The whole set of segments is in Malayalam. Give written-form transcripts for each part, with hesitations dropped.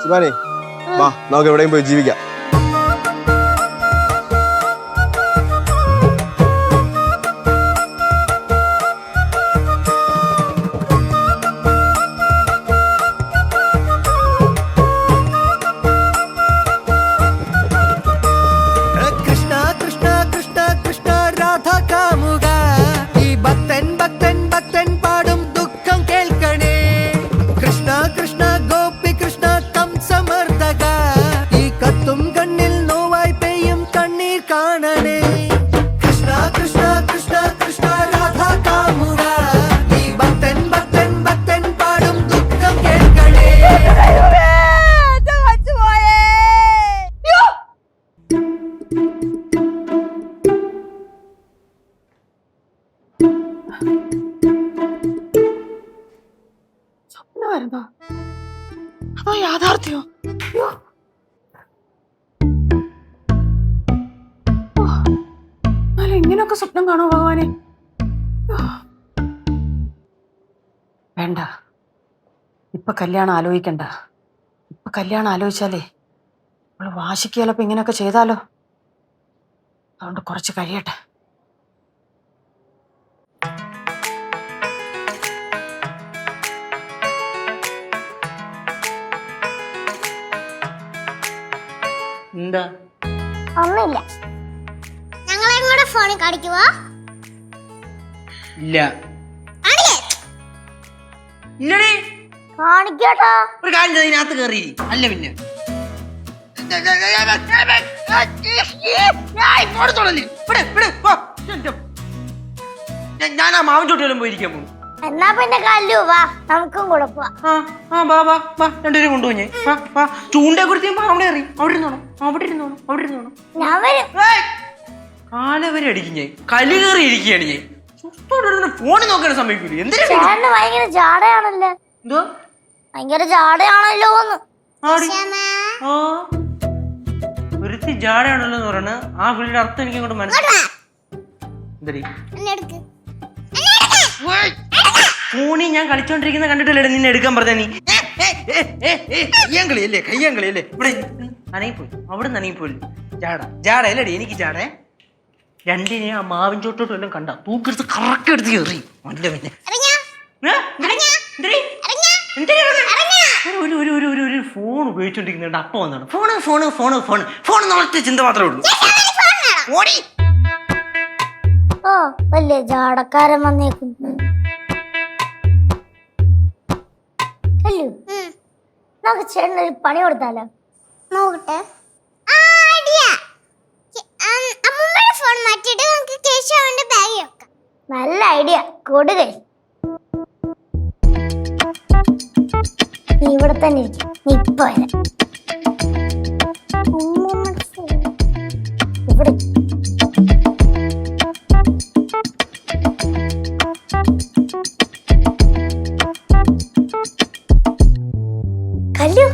ശിവാനി വാ നമുക്ക് എവിടെയും പോയി ജീവിക്കാം. അതോ യാഥാർത്ഥ്യോ? എന്നാലും ഇങ്ങനെയൊക്കെ സ്വപ്നം കാണോ ഭഗവാനെ? വേണ്ട, ഇപ്പൊ കല്യാണം ആലോചിക്കണ്ട. ഇപ്പൊ കല്യാണം ആലോചിച്ചാലേ അവള് വാശിക്ക് ചിലപ്പോ ഇങ്ങനെയൊക്കെ ചെയ്താലോ. അതുകൊണ്ട് കുറച്ച് കഴിയട്ടെ. എന്താ? ഒന്നുമില്ല. ഞങ്ങളെ കൂടെ ഫോണിൽ കാണിക്കുവോ? ഇല്ല. ഇല്ലടേ. കാണിക്കട്ടോ. ഒരു കാര്യം ഇതിനകത്ത് കയറി അല്ല പിന്നെ ഞാൻ ആ മാവൻ ചോട്ടിലും പോയിരിക്കാൻ പോകും. എന്നാ പിന്നെ കല്ലു വാ, നമുക്കും കൂടെ പോവാം. രണ്ടുപേരും കൊണ്ടുപോഞ്ഞേ. ചൂണ്ടയെ കുറിച്ച് അവിടെ എറി. അവിടെ ഇരുന്നോണം. ഞാൻ വരും. കാലവരെ അടിക്കും ഞാൻ. കലി കയറി ഇരിക്കുകയാണ് ഞാൻ. ഫോണിൽ നോക്കാൻ സമയക്കൂല. ചേട്ടന് ഭയങ്കര ജാടയാണല്ലോ. എന്തോ ഭയങ്കര ജാടയാണല്ലോ. ഒരുത്തി ജാടയാണല്ലോ എന്ന് പറയണ ആ പുള്ളിയുടെ അർത്ഥം എനിക്ക് അങ്ങോട്ട് മനസ്സിലായി. ഫോണി ഞാൻ കളിച്ചോണ്ടിരിക്കുന്ന കണ്ടിട്ടല്ലേ നിന്നെ എടുക്കാൻ പറഞ്ഞ നീ. കയ്യാങ്കളിയല്ലേ ഇവിടെ നനങ്ങിപ്പോയി. അവിടെ നനങ്ങിപ്പോയി. ജാട അല്ലടി എനിക്ക് ജാടേ. രണ്ടിനെ ആ മാവിൻ ചോട്ടോട്ടും എല്ലാം കണ്ട തൂക്കെടുത്ത് കറക്റ്റ് എടുത്ത് കയറി. അല്ല പിന്നെ ഒരു ഫോൺ ഉപയോഗിച്ചോണ്ടിരിക്കുന്നുണ്ട്. അപ്പൊ വന്നാണ് ഫോൺ നോളത്തെ ചിന്ത മാത്രമേ ഉള്ളൂ. ഓ വലിയ ജാടക്കാരൻ വന്നേക്കുന്നു. നമുക്ക് ചേട്ടനൊരു പണി കൊടുത്താലോ? നോക്കട്ടെ. നല്ല ഐഡിയ. കൊടുകൈ നീ ഇവിടെ തന്നെ ഇരിക്കും. നീ ഇപ്പൊ വരാം. ഇവിടെ കല്ലു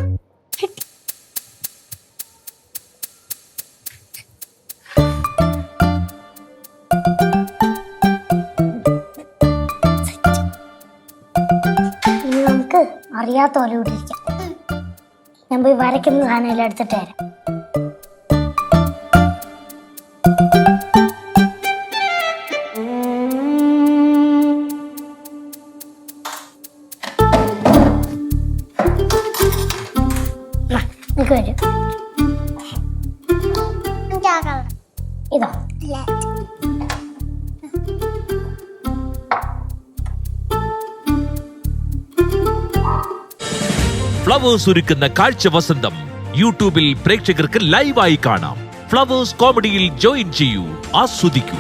നമുക്ക് അറിയാത്ത പോലെ ഇവിടെ ഇരിക്കാം. ഞാൻ പോയി വരയ്ക്കുന്ന സാധനം എല്ലാം എടുത്തിട്ട് വരാം. വരും ഇതോ ഫ്ലവേഴ്സ് ഒരുക്കുന്ന കാഴ്ച വസന്തം യൂട്യൂബിൽ പ്രേക്ഷകർക്ക് ലൈവായി കാണാം. ഫ്ലവേഴ്സ് കോമഡിയിൽ ജോയിൻ ചെയ്യൂ, ആസ്വദിക്കൂ.